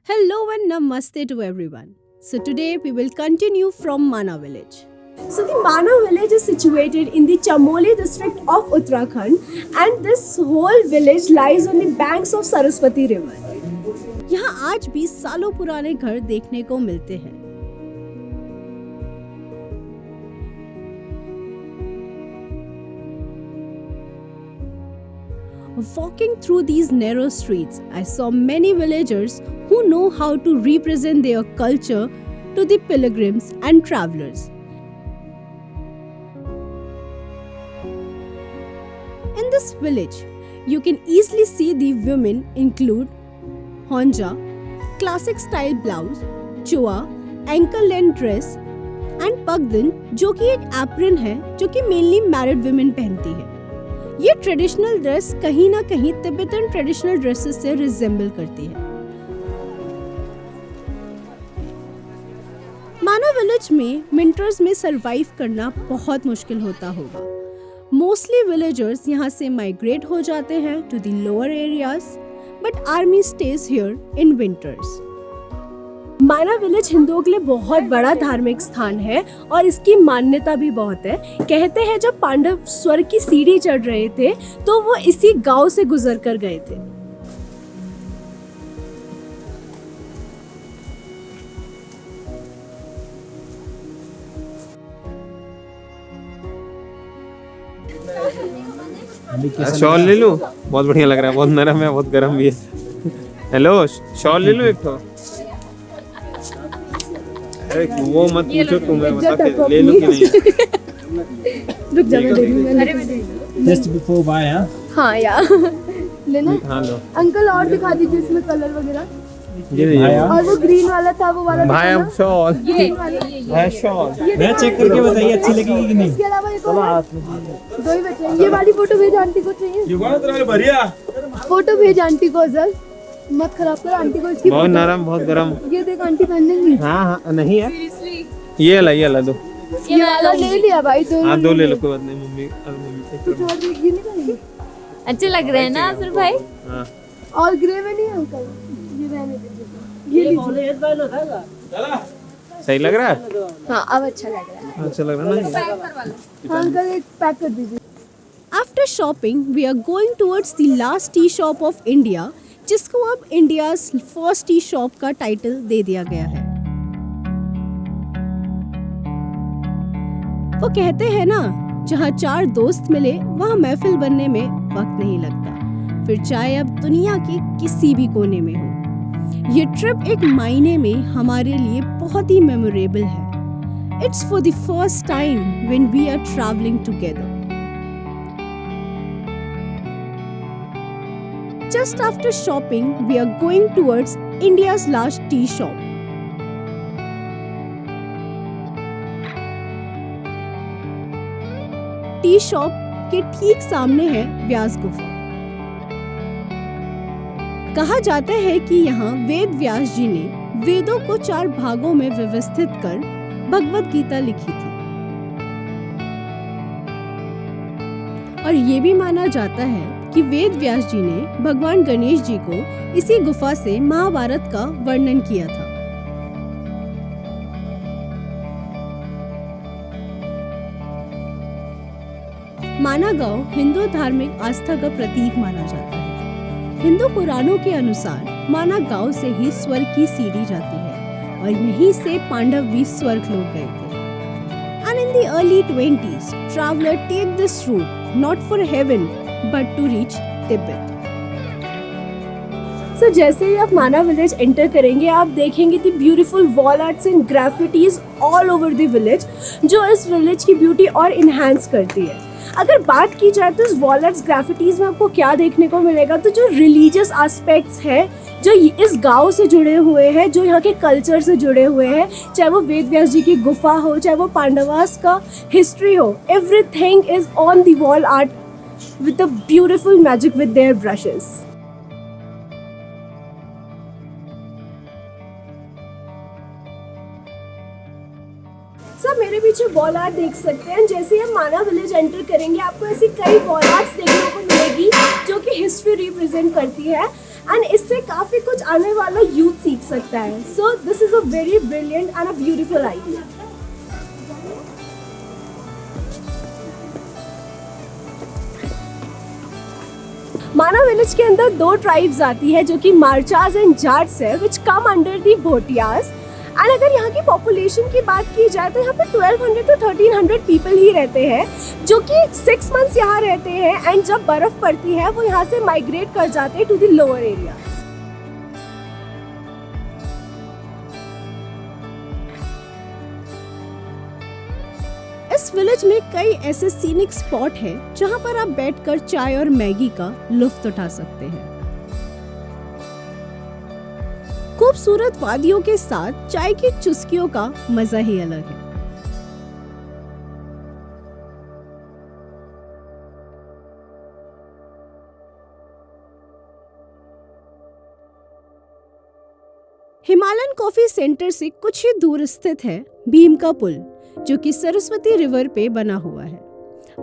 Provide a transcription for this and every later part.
Hello and namaste to everyone. So today we will continue from Mana village. So the Mana village is situated in the Chamoli district of Uttarakhand and this whole village lies on the banks of Saraswati river. यहाँ आज भी सालों पुराने घर देखने को मिलते हैं. Walking through these narrow streets, I saw many villagers who know how to represent their culture to the pilgrims and travelers. In this village, you can easily see the women include honja, classic style blouse, choa, ankle length dress and pagdan जो कि एक apron है जो कि mainly married women पहनती है. ये traditional dress कहीं ना कहीं तिब्बतन ट्रेडिशनल ड्रेसेस से रिजेंबल करती है. माना विलेज में विंटर्स में सरवाइव करना बहुत मुश्किल होता होगा. मोस्टली विलेजर्स यहाँ से माइग्रेट हो जाते हैं to the lower areas, but army stage here in winters. Mana village हिंदुओं के लिए बहुत बड़ा धार्मिक स्थान है और इसकी मान्यता भी बहुत है. कहते हैं जब पांडव स्वर्ग की सीढ़ी चढ़ रहे थे तो वो इसी गांव से गुजर कर गए थे. शॉल ले लूं? बहुत बढ़िया लग रहा है, बहुत नरम है, बहुत गर्म भी है. हेलो, शॉल ले लूं एक तो? अरे वो मत पूछो, तुम्हें बता के ले लो कि नहीं. रुक जा, मैं दे दूंगा. Just before bye. हाँ यार लेना. हाँ लो. अंकल और दिखा दीजिए इसमें कलर वगैरह. ये नहीं, और वो ग्रीन वाला था वो वाला भाई अब शॉल. ये शॉल मैं चेक करके बताइए अच्छी लगेगी कि नहीं. इसके अलावा एक और दो ही बचे हैं. ये वाली फोटो भेज आंटी को. चाहिए फोटो भेज आंटी को. सर मत खराब कर आंटी को इसकी. बहुत नरम, बहुत गरम. ये देख आंटी पहन लेंगी. हाँ नहीं है. ये ला दो. ये वाला ले लिया भाई. हाँ दो ले लो, कोई बात नहीं. मम्मी कुछ और ये नहीं करेंगे. अच्छे लग रहे हैं ना आसुर भाई. हाँ. और ग्रे में नहीं है अंकल. ये रहने दीजिए. ये लीजिए. सही लग रहा है. हाँ अब अच्छा लग रहा है. अच्छा लग रहा है ना. हाँ अंकल एक पैक कर दीजिए. After shopping, we are going towards the last tea shop of India, जिसको अब इंडियाज फर्स्ट टी शॉप का टाइटल दे दिया गया है. वो कहते हैं ना, जहाँ चार दोस्त मिले वहाँ महफिल बनने में वक्त नहीं लगता, फिर चाहे अब दुनिया के किसी भी कोने में हो. ये ट्रिप एक मायने में हमारे लिए बहुत ही मेमोरेबल है. It's for the first time when we are travelling together. Just after shopping, we are going towards India's last tea shop. Tea shop के ठीक सामने है व्यास गुफा. कहा जाता है कि यहाँ वेद व्यास जी ने वेदों को 4 भागों में व्यवस्थित कर भगवत गीता लिखी थी. और ये भी माना जाता है कि वेद व्यास जी ने भगवान गणेश जी को इसी गुफा से महाभारत का वर्णन किया था. माना गांव हिंदू धार्मिक आस्था का प्रतीक माना जाता है. हिंदू पुराणों के अनुसार माना गांव से ही स्वर्ग की सीढ़ी जाती है और यहीं से पांडव भी स्वर्ग लोग गए थे. And in the early 20s, traveler take this route not for heaven but to reach Tibet. So जैसे ही आप माना विलेज एंटर करेंगे आप देखेंगे the beautiful wall arts and graffitis all over the village जो इस विलेज की ब्यूटी और इन्हांस करती है. अगर बात की जाए तो इस वॉल आर्ट्स ग्राफिटीज में आपको क्या देखने को मिलेगा, तो जो रिलीजियस एस्पेक्ट्स हैं जो इस गांव से जुड़े हुए हैं, जो यहाँ के कल्चर से जुड़े हुए हैं, चाहे वो वेद व्यास जी की गुफा हो, चाहे वो पांडवास का हिस्ट्री हो, everything is on the wall art with a beautiful magic with their brushes. सब मेरे पीछे वॉल आर्ट देख सकते हैं. जैसे हम माना विलेज एंटर करेंगे आपको ऐसी कई वॉल आर्ट्स देखने को मिलेगी जो कि हिस्ट्री रिप्रेजेंट करती है. एंड इससे काफ़ी कुछ आने वाला यूथ सीख सकता है. So this is a very brilliant and a beautiful idea. माना विलेज के अंदर 2 ट्राइब्स आती है जो कि मारचास एंड जाट्स है, विच कम अंडर दी भोटियास. एंड अगर यहाँ की पॉपुलेशन की बात की जाए तो यहाँ पे 1200 to 1300 पीपल ही रहते हैं जो कि 6 मंथ्स यहाँ रहते हैं. एंड जब बर्फ़ पड़ती है वो यहाँ से माइग्रेट कर जाते हैं टू द लोअर एरिया. इस विलेज में कई ऐसे सीनिक स्पॉट हैं जहाँ पर आप बैठकर चाय और मैगी का लुत्फ उठा सकते हैं. खूबसूरत वादियों के साथ चाय की चुस्कियों का मजा ही अलग है. हिमालयन कॉफी सेंटर से कुछ ही दूर स्थित है भीम का पुल, जो कि सरस्वती रिवर पे बना हुआ है.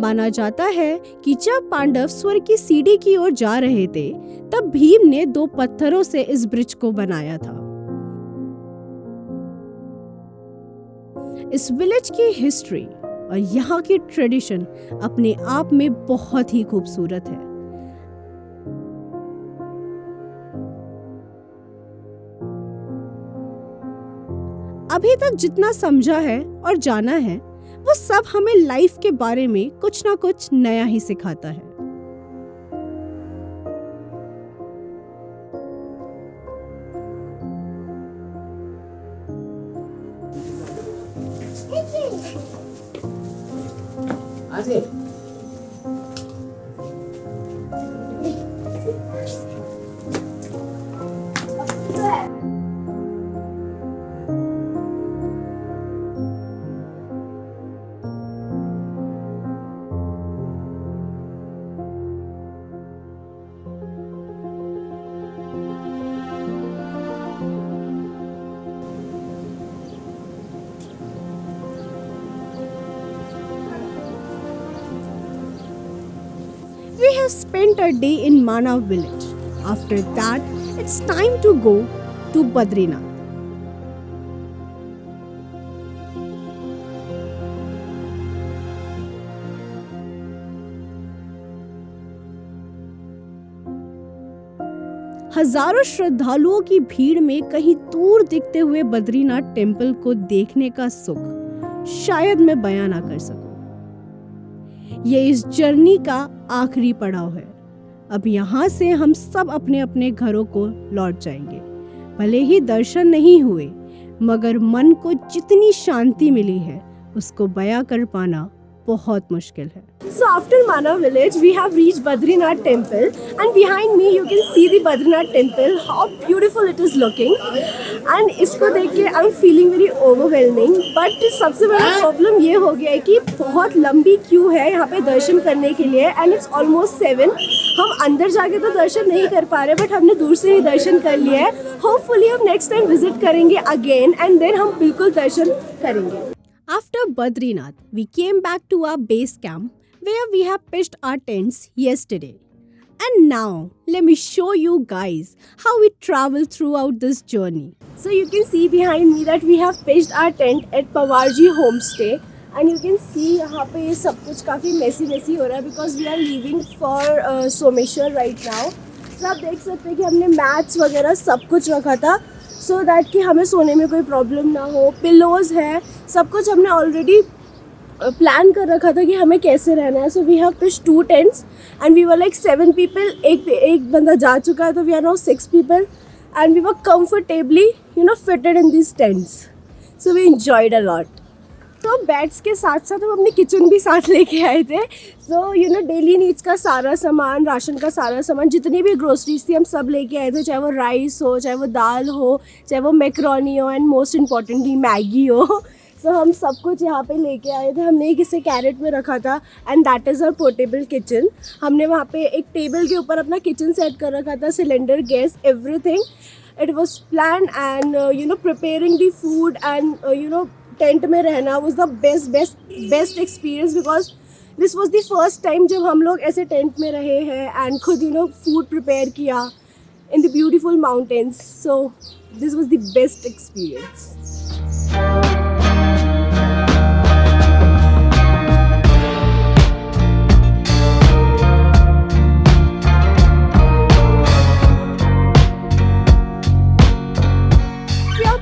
माना जाता है कि जब पांडव स्वर्ग की सीढ़ी की ओर जा रहे थे तब भीम ने 2 पत्थरों से इस ब्रिज को बनाया था. इस विलेज की हिस्ट्री और यहाँ की ट्रेडिशन अपने आप में बहुत ही खूबसूरत है. अभी तक जितना समझा है और जाना है वो सब हमें लाइफ के बारे में कुछ ना कुछ नया ही सिखाता है. We have spent a day in Mana village. After that, it's time to go to Badrinath. हजारों श्रद्धालुओं की भीड़ में कहीं दूर दिखते हुए बद्रीनाथ टेम्पल को देखने का सुख शायद मैं बयां ना कर सकूं. ये इस जर्नी का आखिरी पड़ाव है. अब यहाँ से हम सब अपने अपने घरों को लौट जाएंगे. भले ही दर्शन नहीं हुए, मगर मन को जितनी शांति मिली है उसको बयां कर पाना बहुत मुश्किल है. So after Mana village, we have reached Badrinath temple, and behind me you can see the Badrinath temple. How beautiful it is looking, and इसको देख के I'm feeling very overwhelming. But सबसे बड़ा प्रॉब्लम ये हो गया है कि बहुत लंबी क्यू है यहाँ पे दर्शन करने के लिए, and it's almost 7. हम अंदर जाके तो दर्शन नहीं कर पा रहे, बट हमने दूर से ही दर्शन कर लिया है. होपफुली हम नेक्स्ट टाइम विजिट करेंगे अगेन, एंड देन हम बिल्कुल दर्शन करेंगे. After Badrinath, we came back to our base camp where we have pitched our tents yesterday. And now, let me show you guys how we travel throughout this journey. So you can see behind me that we have pitched our tent at Pawarji Homestay. And you can see यहाँ पे ये सब कुछ काफ़ी messy हो रहा है because we are leaving for Someshwar right now. तो आप देख सकते हैं कि हमने मैट्स वगैरह सब कुछ रखा था सो दैट कि हमें सोने में कोई प्रॉब्लम ना हो. पिलोज है, सब कुछ हमने ऑलरेडी प्लान कर रखा था कि हमें कैसे रहना है. So we have pitched 2 tents and we were like 7 people. एक बंदा जा चुका है, तो we are now 6 people and we were comfortably fitted in this tents. So we enjoyed a lot. तो बेड्स के साथ साथ हम अपनी किचन भी साथ लेके आए थे. सो डेली नीड्स का सारा सामान, राशन का सारा सामान, जितनी भी ग्रोसरीज थी हम सब लेके आए थे. चाहे वो राइस हो, चाहे वो दाल हो, चाहे वो मैक्रोनी हो, एंड मोस्ट इम्पॉर्टेंटली मैगी हो. सो हम सब कुछ यहाँ पे लेके आए थे. हमने एक इसे कैरेट में रखा था and that is our portable kitchen. हमने वहाँ पे एक टेबल के ऊपर अपना किचन सेट कर रखा था, cylinder, gas, everything. It was plan and preparing the food and tent में रहना was the best experience because this was the first time जब हम लोग ऐसे टेंट में रहे हैं एंड खुद फूड प्रिपेयर किया. in the beautiful mountains. So this was the best experience.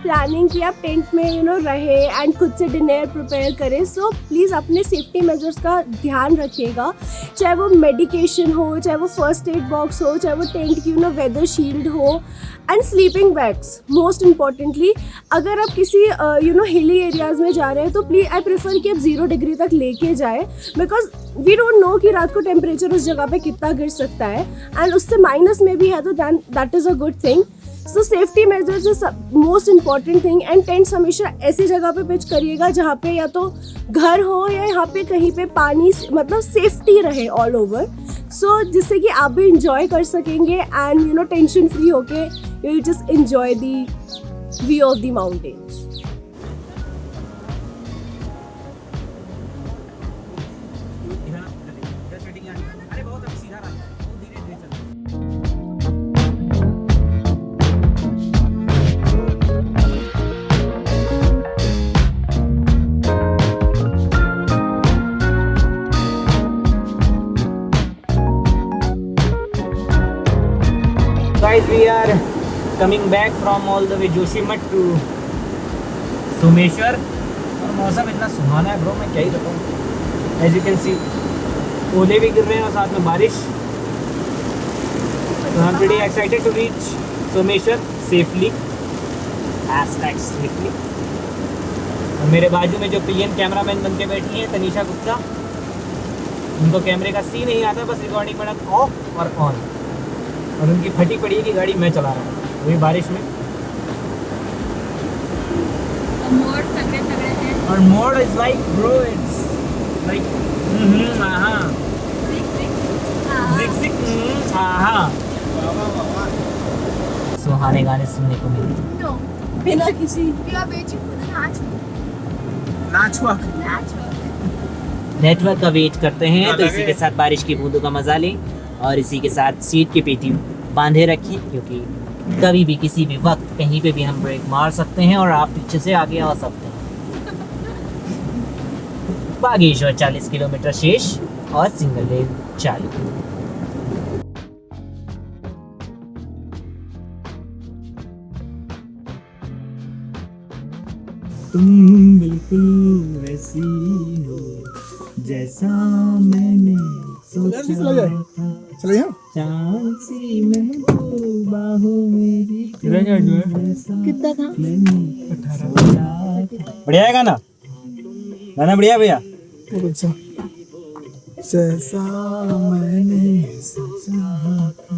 Planning कि आप टेंट में रहे एंड खुद से डिनर प्रिपेयर करें, सो प्लीज़ अपने सेफ्टी मेजर्स का ध्यान रखिएगा, चाहे वो मेडिकेशन हो, चाहे वो फर्स्ट एड बॉक्स हो, चाहे वो टेंट की वेदर शील्ड हो and sleeping bags. Most importantly अगर आप किसी हिली एरियाज़ में जा रहे हैं तो प्लीज़ आई प्रेफर कि आप 0 डिग्री तक लेके जाए, बिकॉज वी डोंट नो कि रात को टेम्परेचर उस जगह पे कितना गिर सकता है, एंड उससे माइनस में भी है तो that is a good thing. So safety measures is most important thing, and tents हमेशा ऐसी जगह पे पिच करिएगा जहाँ पे या तो घर हो या यहाँ पे कहीं पे पानी, मतलब सेफ्टी रहे ऑल ओवर, सो जिससे कि आप भी इंजॉय कर सकेंगे एंड टेंशन फ्री होके you will just enjoy the view of the mountains. Guys, we are coming back from all the way Joshimath to Someshwar, और मौसम इतना सुहाना है ब्रो, मैं क्या ही बताऊँ। एज यू कैन सी ओले भी गिर रहे हैं और साथ में बारिश। So I'm pretty excited to reach Someshwar safely, safely। और मेरे बाजू में जो पीएन कैमरामैन बन के बैठी हैं तनीषा गुप्ता, उनको कैमरे का सी नहीं आता, बस रिकॉर्डिंग बटन ऑफ और ऑन, और उनकी फटी पड़ी है कि गाड़ी मैं चला रहा हूँ वही बारिश में। मोड़ तगड़े तगड़े हैं और mood is like bro, it's like सुहाने गाने सुनने को मिले बिना किसी नेटवर्क का वेट करते हैं। तो इसी के साथ बारिश की बूंदों का मजा लें और इसी के साथ सीट की पेटी बांधे रखें, क्योंकि कभी भी किसी भी वक्त कहीं पे भी हम ब्रेक मार सकते हैं और आप पीछे से आगे आ सकते हैं। बागेश्वर 40 किलोमीटर शेष और सिंगल लेन चालू। तुम बिल्कुल वैसी हो जैसा मैंने सोचा था, चांसी महबूबा हो मेरी, कितना था? बढ़िया है गाना, गाना बढ़िया भैया। जैसा मैंने सोचा था।